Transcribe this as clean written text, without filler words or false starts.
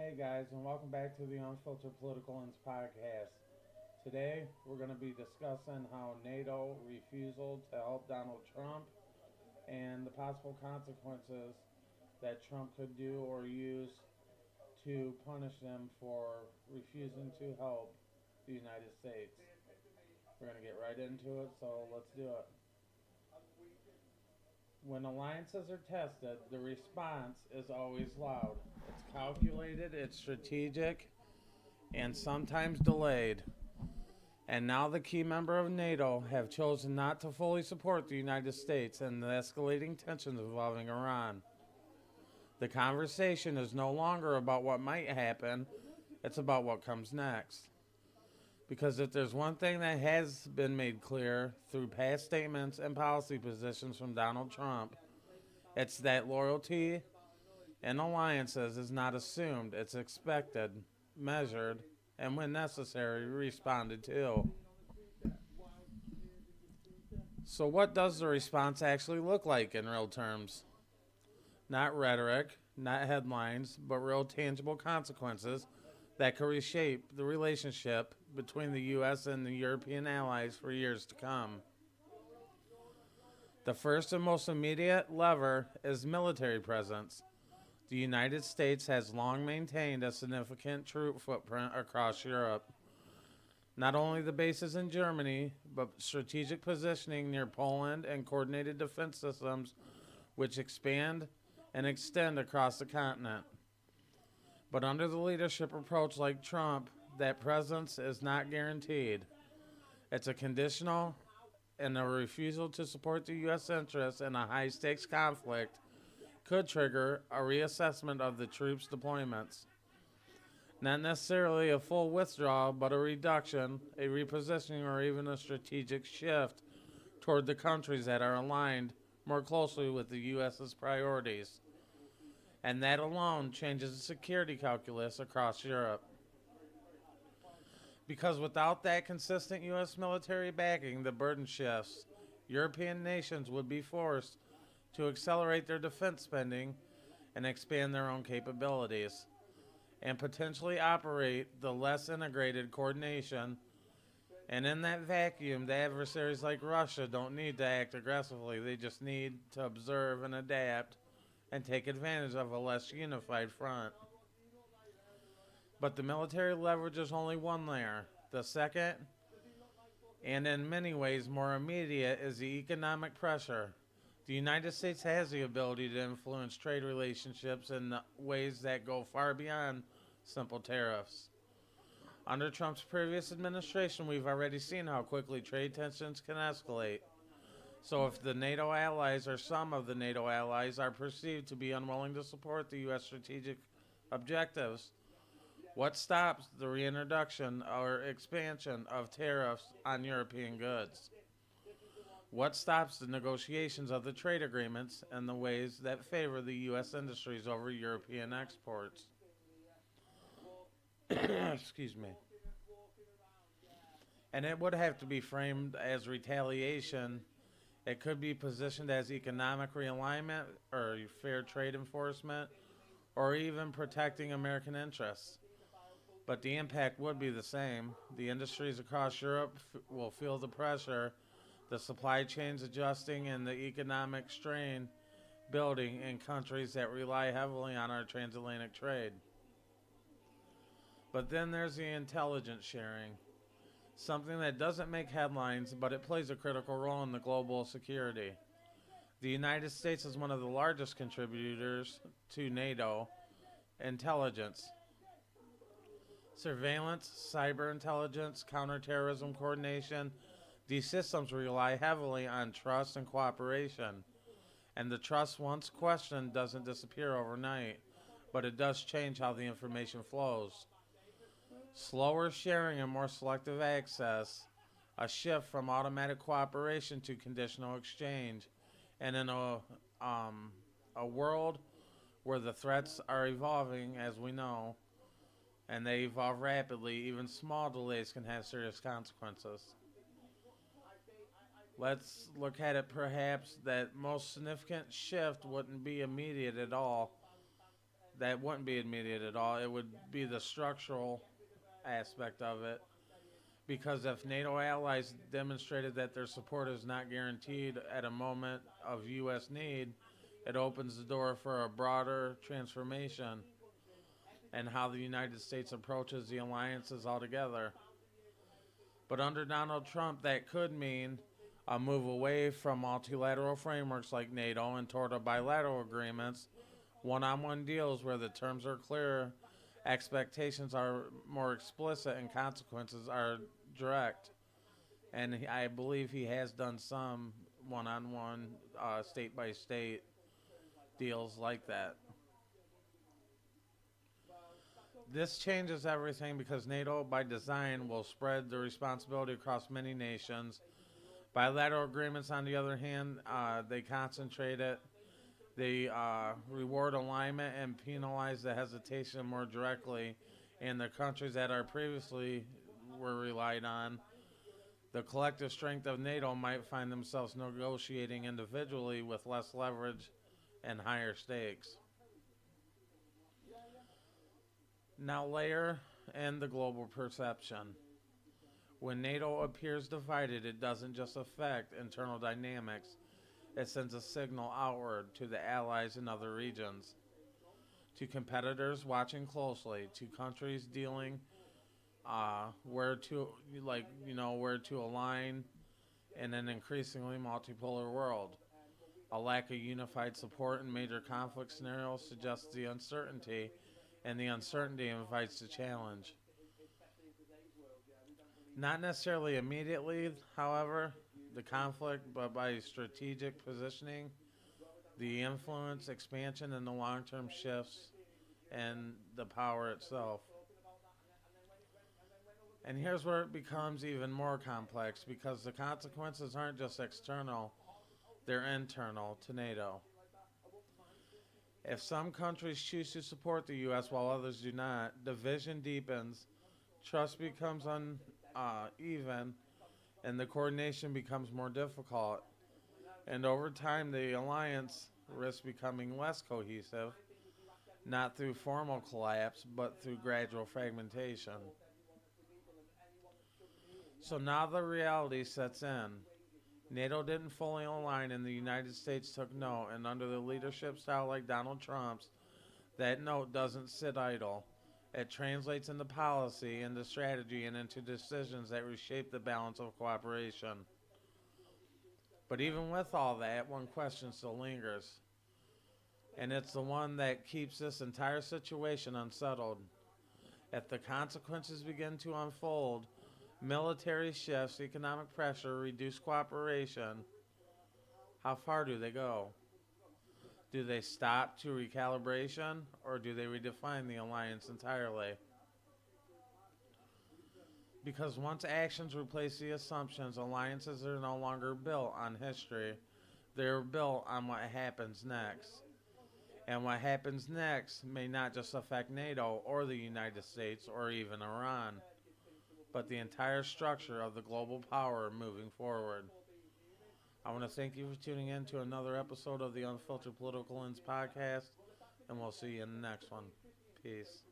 Hey guys, and welcome back to the Unfiltered Political Ends podcast. Today, we're going to be discussing how NATO refusal to help Donald Trump and the possible consequences that Trump could do or use to punish them for refusing to help the United States. We're going to get right into it, so let's do it. When alliances are tested, the response is always loud. It's calculated, it's strategic, and sometimes delayed. And now the key member of NATO have chosen not to fully support the United States and the escalating tensions involving Iran. The conversation is no longer about what might happen, it's about what comes next. Because if there's one thing that has been made clear through past statements and policy positions from Donald Trump, it's that loyalty in alliances is not assumed, it's expected, measured, and when necessary, responded to. So, what does the response actually look like in real terms? Not rhetoric, not headlines, but real tangible consequences that could reshape the relationship between the U.S. and the European allies for years to come. The first and most immediate lever is military presence. The United States has long maintained a significant troop footprint across Europe. Not only the bases in Germany, but strategic positioning near Poland and coordinated defense systems which expand and extend across the continent. But under the leadership approach like Trump, that presence is not guaranteed. It's a conditional, and a refusal to support the U.S. interests in a high stakes conflict could trigger a reassessment of the troops' deployments. Not necessarily a full withdrawal, but a reduction, a repositioning, or even a strategic shift toward the countries that are aligned more closely with the U.S.'s priorities. And that alone changes the security calculus across Europe. Because without that consistent U.S. military backing, the burden shifts. European nations would be forced to accelerate their defense spending and expand their own capabilities, and potentially operate the less integrated coordination. And in that vacuum, the adversaries like Russia don't need to act aggressively. They just need to observe and adapt and take advantage of a less unified front. But the military leverage is only one layer. The second, and in many ways more immediate, is the economic pressure. The United States has the ability to influence trade relationships in ways that go far beyond simple tariffs. Under Trump's previous administration, we've already seen how quickly trade tensions can escalate. So, if the NATO allies or some of the NATO allies are perceived to be unwilling to support the U.S. strategic objectives, what stops the reintroduction or expansion of tariffs on European goods? What stops the negotiations of the trade agreements and the ways that favor the U.S. industries over European exports? Excuse me. And it would have to be framed as retaliation. It could be positioned as economic realignment or fair trade enforcement or even protecting American interests. But the impact would be the same. The industries across Europe will feel the pressure, the supply chains adjusting, and the economic strain building in countries that rely heavily on our transatlantic trade. But then there's the intelligence sharing, something that doesn't make headlines, but it plays a critical role in the global security. The United States is one of the largest contributors to NATO intelligence. Surveillance, cyber intelligence, counterterrorism coordination, these systems rely heavily on trust and cooperation. And the trust, once questioned, doesn't disappear overnight, but it does change how the information flows. Slower sharing and more selective access, a shift from automatic cooperation to conditional exchange, and in a world where the threats are evolving, as we know, and they evolve rapidly, even small delays can have serious consequences. Let's look at it perhaps that most significant shift wouldn't be immediate at all. That wouldn't be immediate at all. It would be the structural aspect of it. Because if NATO allies demonstrated that their support is not guaranteed at a moment of U.S. need, it opens the door for a broader transformation and how the United States approaches the alliances altogether. But under Donald Trump, that could mean a move away from multilateral frameworks like NATO and toward a bilateral agreements, one-on-one deals where the terms are clearer, expectations are more explicit, and consequences are direct. And I believe he has done some one-on-one, state-by-state deals like that. This changes everything because NATO, by design, will spread the responsibility across many nations. Bilateral agreements, on the other hand, they concentrate it. They reward alignment and penalize the hesitation more directly. And the countries that are previously were relied on, the collective strength of NATO might find themselves negotiating individually with less leverage and higher stakes. Now layer in the global perception. When NATO appears divided, it doesn't just affect internal dynamics, it sends a signal outward to the allies in other regions, to competitors watching closely, to countries dealing where to where to align in an increasingly multipolar world. A lack of unified support in major conflict scenarios suggests the uncertainty, and the uncertainty invites the challenge. Not necessarily immediately, however, the conflict, but by strategic positioning, the influence, expansion, and the long-term shifts and the power itself. And here's where it becomes even more complex because the consequences aren't just external, they're internal to NATO. If some countries choose to support the U.S. while others do not, division deepens, trust becomes uneven, and the coordination becomes more difficult. And over time, the alliance risks becoming less cohesive, not through formal collapse, but through gradual fragmentation. So now the reality sets in. NATO didn't fully align, and the United States took note, and under the leadership style like Donald Trump's, that note doesn't sit idle. It translates into policy, into strategy, and into decisions that reshape the balance of cooperation. But even with all that, one question still lingers, and it's the one that keeps this entire situation unsettled. If the consequences begin to unfold, military shifts, economic pressure, reduced cooperation, how far do they go? Do they stop to recalibration, or do they redefine the alliance entirely? Because once actions replace the assumptions, alliances are no longer built on history. They're built on what happens next. And what happens next may not just affect NATO or the United States or even Iran, but the entire structure of the global power moving forward. I want to thank you for tuning in to another episode of the Unfiltered Political Lens podcast, and we'll see you in the next one. Peace.